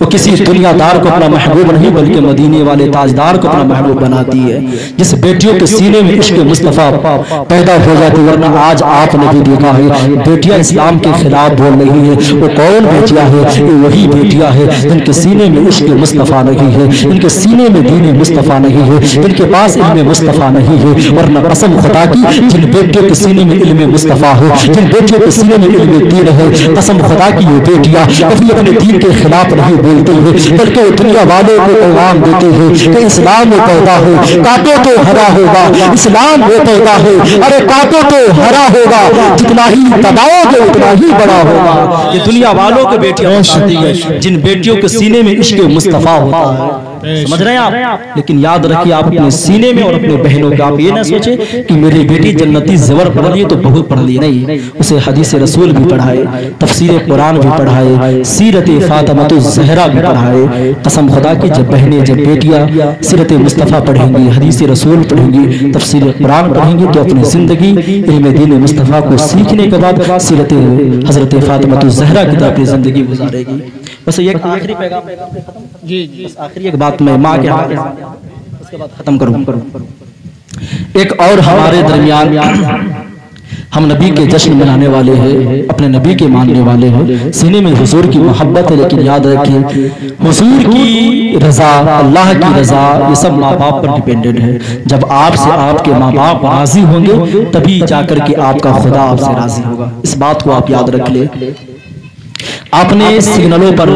A: وہ کسی دنیا دار کو اپنا محبوب نہیں بلکہ مدینے والے تاجدار کو اپنا محبوب بناتی ہے۔ جس بیٹیوں کے سینے میں عشق مصطفیٰ پیدا ہو جاتی، ورنہ آج آپ نے بھی دیکھا ہے بیٹیاں اسلام کے خلاف بول رہی ہے۔ وہ کون بیٹیاں ہے؟ یہ وہی بیٹیاں ہے جن کے سینے میں عشق مصطفیٰ نہیں ہے، جن کے سینے میں دین مصطفیٰ نہیں ہے، جن کے پاس علم مصطفیٰ نہیں ہے۔ ورنہ قسم خدا کی جن بیٹیوں کے سینے میں علم مصطفیٰ ہے، جن بیٹیوں کے سینے میں علم دین ہے، قسم خدا کی یہ بیٹیاں کبھی اپنے دین کے خلاف نہیں بولتی ہے، بلکہ دنیا والوں کو پیغام دیتے ہیں کہ اسلام میں پیدا ہو کاٹو تو ہرا ہوگا، اسلام میں پیدا ہے ارے کاٹو تو ہرا ہوگا، جتنا ہی دباؤ گے اتنا ہی بڑا ہوگا۔ یہ دنیا والوں کے بیٹیاں بتاتی ہیں جن بیٹیوں کے سینے میں عشق مصطفیٰ ہوتا ہے۔ سمجھ رہے ہیں آپ؟ لیکن یاد رکھیے آپ اپنے سینے میں اور اپنے بہنوں کے، آپ یہ نہ سوچیں کہ میری بیٹی جنتی زیور پڑھ لی تو بہت پڑھ لی، نہیں، اسے حدیث رسول بھی پڑھائے، تفسیر قرآن بھی پڑھائے، سیرت فاطمۃ الزہرا بھی پڑھائے۔ قسم خدا کی جب بہنیں جب بیٹیاں سیرت مصطفیٰ پڑھیں گی، حدیث رسول پڑھیں گی، تفسیر قرآن پڑھیں گی تو اپنی زندگی علم دین مصطفیٰ کو سیکھنے کے بعد سیرت حضرت فاطمۃ الزہرا کی طرح اپنی زندگی گزارے گی۔ بس ایک آخری پیغام، بس آخری ایک بات میں ماں کے حوالے سے اس کے بعد ختم کروں۔ ایک اور ہمارے درمیان ہم نبی کے جشن منانے والے ہیں، اپنے نبی کے ماننے والے ہیں، سینے میں حضور کی محبت ہے، لیکن یاد رکھیے حضور کی رضا، اللہ کی رضا، یہ سب ماں باپ پر ڈیپینڈنٹ ہے۔ جب آپ سے آپ کے ماں باپ راضی ہوں گے تبھی جا کر کے آپ کا خدا آپ سے راضی ہوگا۔ اس بات کو آپ یاد رکھ لیں۔ آپ نے سگنلوں پر،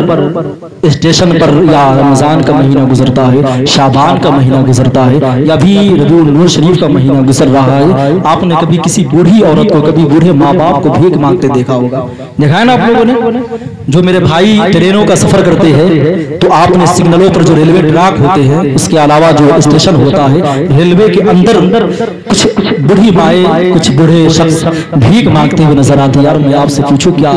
A: اسٹیشن پر، یا رمضان کا مہینہ گزرتا ہے، شعبان کا مہینہ گزرتا ہے، یا بھی ربیع النور شریف کا مہینہ گزر رہا ہے، آپ نے کبھی کسی بوڑھی عورت کو، کبھی بوڑھے ماں باپ کو بھیک مانگتے دیکھا ہوگا؟ دیکھا ہے نا آپ لوگوں نے؟ جو میرے بھائی ٹرینوں کا سفر کرتے ہیں تو آپ نے سگنلوں پر جو ریلوے ٹریک ہوتے ہیں، اس کے علاوہ جو اسٹیشن ہوتا ہے، ریلوے کے اندر کچھ بوڑھی مائیں، کچھ بوڑھے شخص بھیک مانگتے ہوئے نظر آتے ہیں۔ یار میں آپ سے پوچھوں کیا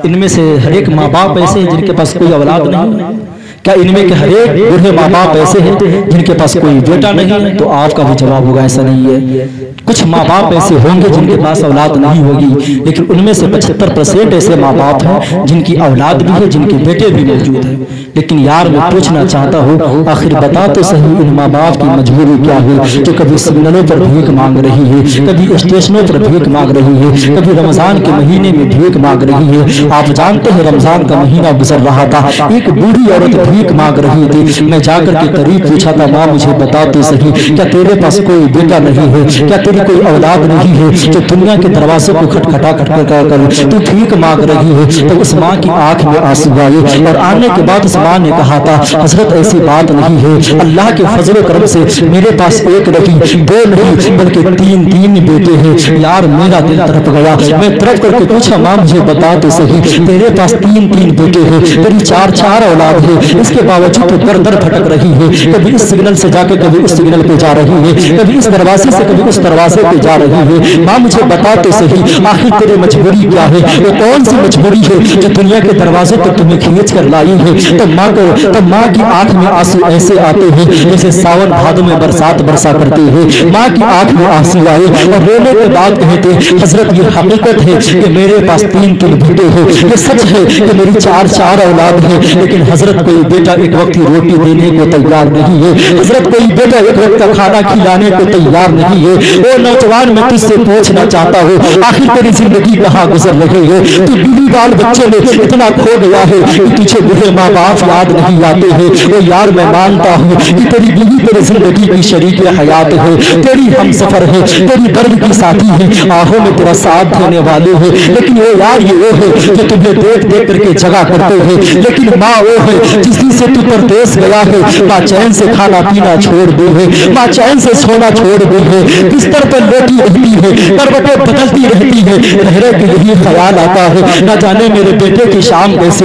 A: ان میں سے ہر ایک ماں باپ ایسے ہیں جن کے پاس کوئی اولاد نہیں؟ کیا ان میں کے ہر ایک بوڑھے ماں باپ ایسے ہیں جن کے پاس کوئی بیٹا نہیں؟ تو آپ کا بھی جواب ہوگا ایسا نہیں ہے۔ کچھ ماں باپ ایسے ہوں گے جن کے پاس اولاد نہیں ہوگی، لیکن ان میں سے 75% ایسے ماں باپ ہیں جن کی اولاد بھی ہے، جن کے بیٹے بھی موجود ہیں۔ لیکن یار میں پوچھنا چاہتا ہوں، آخر بتا تو صحیح ان ماں باپ کی مجبوری کیا ہے جو کبھی سگنلوں پر بھیک مانگ رہی ہے، کبھی اسٹیشنوں پر بھیک مانگ رہی ہے، کبھی رمضان کے مہینے میں بھیک مانگ رہی ہے۔ آپ جانتے ہیں رمضان کا مہینہ گزر رہا تھا، ایک بوڑھی عورت بھیک مانگ رہی تھی، میں جا کر کے قریب پوچھا تھا، ماں مجھے بتا تو صحیح کیا تیرے پاس کوئی بیٹا نہیں ہے، کیا تیری کوئی اولاد نہیں ہے جو دنیا کے دروازے کو کھٹکھٹا کر تو بھیک مانگ رہی ہے؟ تو اس ماں کی آنکھ میں آنسو آئے اور آنے کے بعد اس ماں نے کہا تھا، حضرت ایسی بات نہیں ہے، اللہ کے فضل و کرم سے میرے پاس ایک نہیں، دو نہیں، بلکہ تین بیٹے ہیں۔ یار میرا دل تڑپ گیا، میں تڑپ کر کے پوچھا، ماں مجھے بتا تو صحیح تیرے پاس تین بیٹے ہیں، تیری چار اولاد ہے، اس کے باوجود تو در در بھٹک رہی ہے، کبھی اس سگنل سے جا کے کبھی اس سگنل پہ جا رہی ہے، کبھی اس دروازے سے کبھی اس دروازے پہ جا رہی ہے۔ ماں مجھے بتا تو صحیح آخر تیری مجبوری کیا ہے؟ وہ کون سی مجبوری ہے جو دنیا کے دروازے تک تمہیں کھینچ کر لائی ہے؟ تو ماں کی آنکھ میں آنسو ایسے آتے ہیں جیسے ساون بھادو میں برسات برسا کرتے ہیں۔ ماں کی آنکھ میں آنسو آئے اور رونے کے بعد کہتے ہیں، حضرت یہ حقیقت ہے کہ میرے پاس تین بیٹے ہیں، یہ سچ ہے کہ میری چار اولاد ہیں، لیکن حضرت کوئی بیٹا ایک وقت کی روٹی دینے کو تیار نہیں ہے، حضرت کوئی بیٹا ایک وقت کا کھانا کھلانے کو تیار نہیں ہے۔ وہ نوجوان میں تجھ سے پوچھنا چاہتا ہوں، آخر تیری زندگی کہاں گزر رہی ہے؟ تو بیوی بال بچے میں اتنا کھو گیا ہے کہ تجھے بوڑھے ماں باپ یاد نہیں آتے ہیں۔ وہ یار میں مانتا ہوں کہ تیری بیوی تیری زندگی کی شریک حیات ہے، تیری ہم سفر ہے، تیری درد کی ساتھی ہے، آہوں میں تیرا ساتھ دینے والے ہیں، لیکن وہ یار یہ وہ ہے جو تمہیں دیکھ کر کے جگہ کرتے ہیں، لیکن ماں وہ ہے جس دن سے تو پردیس گیا ہے، ماں چین سے کھانا پینا چھوڑ دی ہے، ماں چین سے سونا چھوڑ دی ہے، بستر پر لیٹی رہتی ہے، کروٹیں بدلتی رہتی ہے، رہ کے یہی خیال آتا ہے، نہ جانے میرے بیٹے کی شام کیسے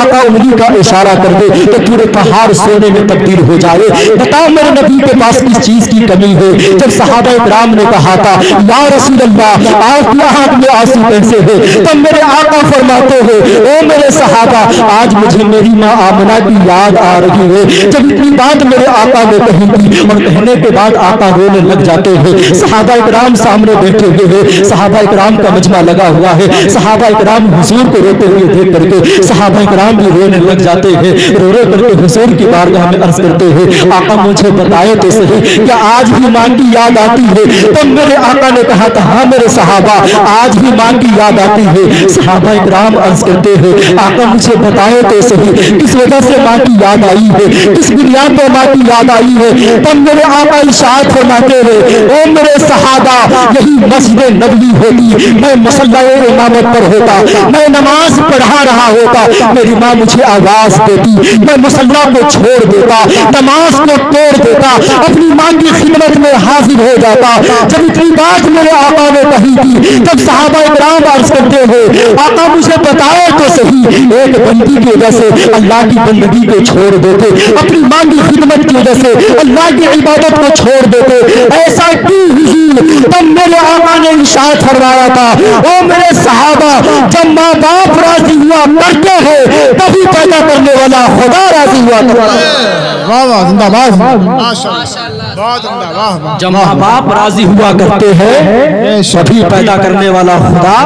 A: آقا انگلی کا اشارہ کر دے تو پورے پہاڑ سونے میں تبدیل ہو جائے. بتاؤ میرے نبی کے پاس کس چیز کی کمی ہے؟ جب صحابہ کرام نے کہا تھا یا رسول اللہ آپ کی آنکھ میں آنسو کیسے ہے، تب میرے آقا فرماتے ہیں اے میرے صحابہ آج مجھے میری ماں آمنہ کی یاد آ رہی ہے. جب اتنی بات میرے آقا نے کہی تھی اور کہنے کے بعد آقا رونے لگ جاتے ہیں. صحابہ کرام سامنے بیٹھے ہوئے ہیں، صحابہ کرام کا مجمع لگا ہوا ہے. صحابہ کرام حضور کو روتے ہوئے دیکھ کر کے صحابہ کرام بھی رونے لگ جاتے ہیں. رو رو کر کے حضور کی بارگاہ میں عرض کرتے ہیں آقا مجھے بتائے تو صحیح کیا آج بھی ماں کی یاد آتی ہے؟ تب میرے آقا نے کہا تھا ہاں میرے صحابہ آج بھی ماں کی یاد آتی ہے. صحابہ کرام عرض کرتے ہیں آقا مجھے بتائے تو صحیح کس وجہ سے ماں کی یاد آئی ہے، کس بنیاد پر ماں کی یاد آئی ہے؟ تب میرے آقا ارشاد فرماتے ہیں اے میرے صحابہ یہی مسجد نبوی ہوتی، میں مصلی امامت پر ہوتا، میں نماز پڑھا رہا ہوتا، میری ماں مجھے آواز دیتی، میں مصلی کو چھوڑ دیتا، نماز کو توڑ دیتا، اپنی ماں کی خدمت میں حاضر ہو جاتا. جب اتنی بات میرے آقا نے کہی تھی تب صحابہ کرام عرض کرتے ہیں آقا مجھے بتائے تو صحیح ایک بندی کی وجہ سے اللہ کی بندگی کو چھوڑ دیتے، اپنی ماں کی خدمت کی وجہ سے اللہ کی عبادت کو چھوڑ دیتے، ایسا کیوں حضور؟ تب میرے آقا نے ارشاد فرمایا تھا او میرے صحابہ جب ماں باپ راضی ہوا کرتے ہیں تبھی پیدا کرنے والا خدا راضی ہوا کرتا ہے.
B: واہ واہ زندہ باد
C: ماشاءاللہ بہت عمدہ واہ.
A: جب ماں باپ راضی ہوا کرتے ہیں تبھی پیدا کرنے والا خدا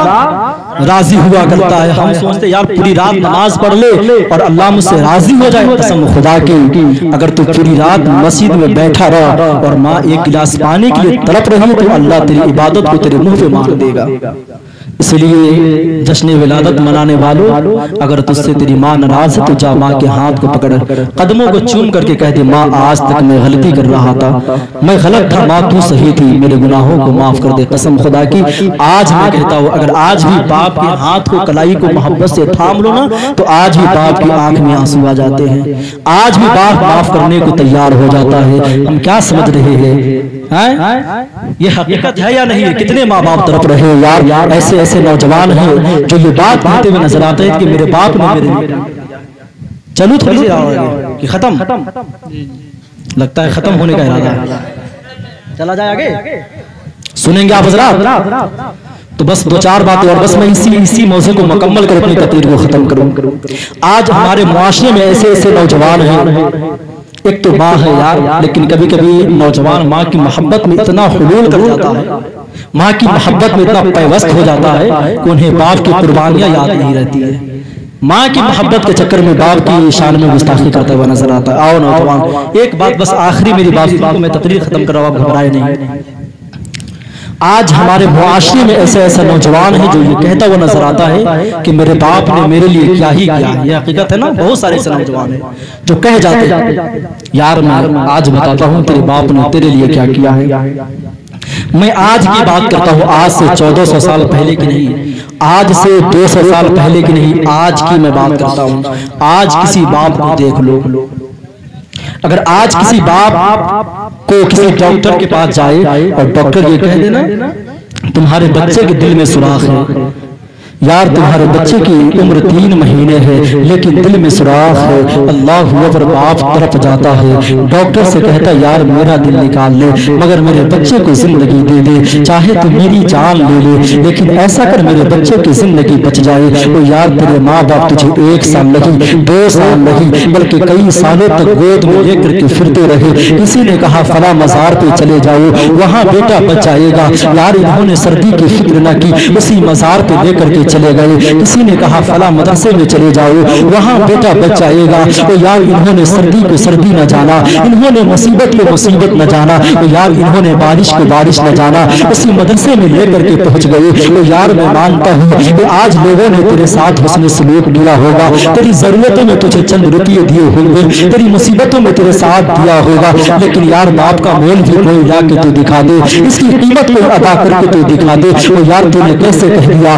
A: راضی ہوا کرتا ہے. ہم سوچتے یار پوری رات نماز پڑھ لے اور اللہ مجھ سے راضی ہو جائے. قسم خدا کی اگر تو پوری رات مسجد میں بیٹھا رہا اور ماں ایک گلاس پانی کے لیے تڑپ رہی تو اللہ تیری عبادت کو تیرے منہ پہ مار دے گا. اس لیے جشن ولادت منانے والوں اگر تجھ سے تیری ماں ناراض ہے تو جا ماں کے ہاتھ کو پکڑ قدموں کو چوم کر کے کہہ دے ماں آج تک میں غلطی کر رہا تھا، میں غلط تھا، ماں تو صحیح تھی، میرے گناہوں کو معاف کر دے. قسم خدا کی آج میں کہتا ہوں اگر آج بھی باپ کے ہاتھ کو کلائی کو محبت سے تھام لو نا تو آج بھی باپ کی آنکھ میں آنسو آ جاتے ہیں، آج بھی باپ معاف کرنے کو تیار ہو جاتا ہے. ہم کیا سمجھ رہے ہیں یہ حقیقت ہے یا نہیں؟ کتنے ماں باپ تڑپ رہے ہیں یار. ایسے ایسے نوجوان ہیں جو یہ بات کہتے ہوئے نظر آتے ہیں کہ میرے باپ نے میرے چلو تھوڑی سی آگے کہ ختم لگتا ہے ختم ہونے کا ارادہ ہے. چلا جائے آگے سنیں گے آپ حضرات تو بس دو چار باتیں اور بس میں اسی موضوع کو مکمل کر اپنی تقریر کو ختم کروں. آج ہمارے معاشرے میں ایسے ایسے نوجوان ہیں، ایک تو ماں ہے یار لیکن کبھی کبھی نوجوان ماں کی محبت میں اتنا حلول کر جاتا ہے، ماں کی محبت میں اتنا پیوست ہو جاتا ہے کہ انہیں باپ کی قربانیاں یاد نہیں رہتی ہے. ماں کی محبت کے چکر میں باپ کی شان میں گستاخی کرتا ہوا نظر آتا ہے. آؤ نوجوان ایک بات بس آخری میری بات کو میں تقریر ختم کر رہا ہوں، آپ گھبرائے نہیں. آج ہمارے معاشرے میں ایسے ایسا نوجوان ہے جو یہ کہتا ہوا نظر آتا ہے کہ میرے باپ نے میرے لیے کیا ہی کیا. یہ حقیقت ہے نا، بہت سارے ایسے نوجوان ہیں جو کہہ جاتے ہیں یار میں آج بتاتا ہوں تیرے باپ نے تیرے لیے کیا کیا ہے. میں آج کی بات کرتا ہوں، آج سے 1400 سال پہلے کی نہیں، آج سے 200 سال پہلے کی نہیں، آج کی میں بات کرتا ہوں. آج کسی باپ کو دیکھ لو، اگر آج کسی باپ کو کسی ڈاکٹر کے پاس جائے اور ڈاکٹر یہ کہہ دینا تمہارے بچے کے دل میں سوراخ ہے، یار تمہارے بچے کی عمر 3 مہینے ہے لیکن دل میں سوراخ ہے، اللہ اکبر، باپ طرف جاتا ہے ڈاکٹر سے کہتا یار میرا دل نکال لے مگر میرے بچے کو زندگی دے دے، چاہے تو میری جان لے لے لیکن ایسا کر میرے بچے کی زندگی بچ جائے. وہ یار تیرے ماں باپ تجھے 1 سال نہیں 2 سال نہیں بلکہ کئی سالوں تک گود میں لے کر کے پھرتے رہے. کسی نے کہا فلاں مزار پہ چلے جاؤ وہاں بیٹا بچ جائے گا، یار انہوں نے سردی کی فکر نہ کی، اسی مزار پہ لے کر کے چلے گئے. کسی نے کہا فلاں مدرسے میں چلے جاؤ وہاں بیٹا بچ جائے گا. تو یار انہوں نے سردی کو سردی نہ جانا، انہوں نے مصیبت کو مصیبت نہ جانا، تو یار انہوں نے بارش کو بارش نہ جانا، اسی مدرسے میں لے کر کے پہنچ گئے. تو یار میں مانتا ہوں کہ آج لوگوں نے تیرے ساتھ حسن سلوک کیا ہوگا، تیری ضرورتوں میں تجھے چند روپیے دیے ہوں گے، تیری مصیبتوں میں تیرے ساتھ دیا ہوگا، لیکن یار باپ کا مول بھی کوئی لا کے تو دکھا دے، اس کی قیمت کو ادا کر کے تو دکھا دے. تو یار تو نے کیسے کہہ دیا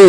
A: 2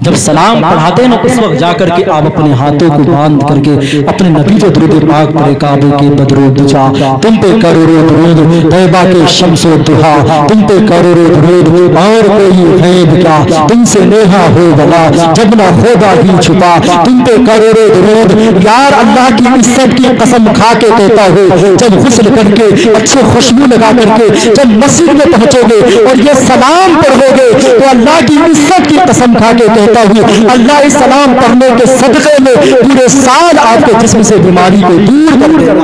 A: جب سلام پڑھاتے ہیں نا اس وقت جا کر کے آپ اپنے ہاتھوں کو باندھ کر کے اپنے نبی کو درود پاک پڑھے، کعبے کے بدرو دجا تم پہ کروڑوں درود، طیبہ کے شمس و دہا تم پہ کروڑوں درود، اور کوئی غیب کیا تم سے نیہا ہو بلا، جب نہ خدا ہی چھپا تم پہ کروڑوں درود۔ یار اللہ کی عزت کی قسم کھا کے کہتا ہو، جب غسل کر کے اچھے خوشبو لگا کر کے جب مسجد میں پہنچو گے اور یہ سلام پڑھو گے تو اللہ کی عزت کی قسم کھا کے کہتا ہوں اللہ اس سلام پڑھنے کے صدقے میں پورے سال آپ کے جسم سے بیماری کو دور کر دے گا۔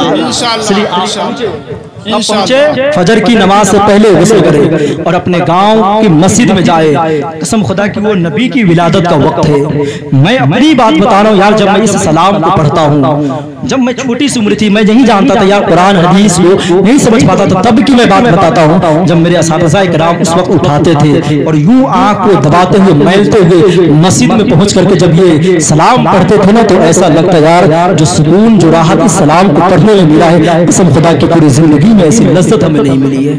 A: پہنچے فجر کی نماز سے پہلے غسل کرے اور اپنے گاؤں کی مسجد میں جائے، قسم خدا کی وہ نبی کی ولادت کا وقت ہے۔ میں اپنی بات بتا رہا ہوں یار، جب میں اس سلام کو پڑھتا ہوں، جب میں چھوٹی سی عمر تھی میں نہیں جانتا تھا یار قرآن حدیث کو نہیں سمجھ پاتا تھا، تب کی میں بات بتاتا ہوں جب میرے اساتذہ کرام اس وقت اٹھاتے تھے اور یوں آنکھ کو دباتے ہوئے میلتے ہوئے مسجد میں پہنچ کر کے جب یہ سلام پڑھتے تھے نا تو ایسا لگتا یار جو سکون جو راحت اس سلام کو پڑھنے میں ملا ہے قسم خدا کی پوری زندگی میں ایسی لذت ہمیں نہیں ملی ہے۔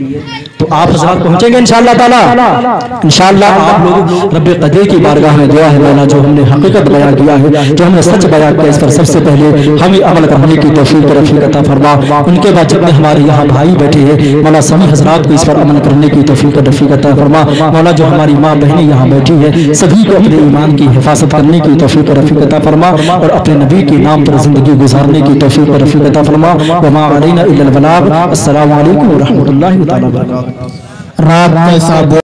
A: تو آپ حضرات پہنچیں گے انشاءاللہ تعالیٰ، انشاءاللہ آپ لوگ رب قدیر کی بارگاہ میں دعا ہے مولا جو ہم نے حقیقت بیان کیا ہے، جو ہم نے سچ بیان کیا، اس پر سب سے پہلے ہمیں عمل کرنے کی توفیق رفیق عطا فرما۔ ان کے بعد جتنے ہمارے یہاں بھائی بیٹھے ہیں مولا سبھی حضرات کو اس پر عمل کرنے کی توفیق رفیق عطا فرما۔ مولا جو ہماری ماں بہنیں یہاں بیٹھی ہیں سبھی کو اپنے ایمان کی حفاظت کرنے کی توفیق رفیق عطا فرما اور اپنے نبی کے نام پر زندگی گزارنے کی توفیق رفیق عطا فرما۔ وما علینا الا البلاغ۔ السلام علیکم ورحمۃ اللہ تعالی وبرکاتہ۔
C: رات میں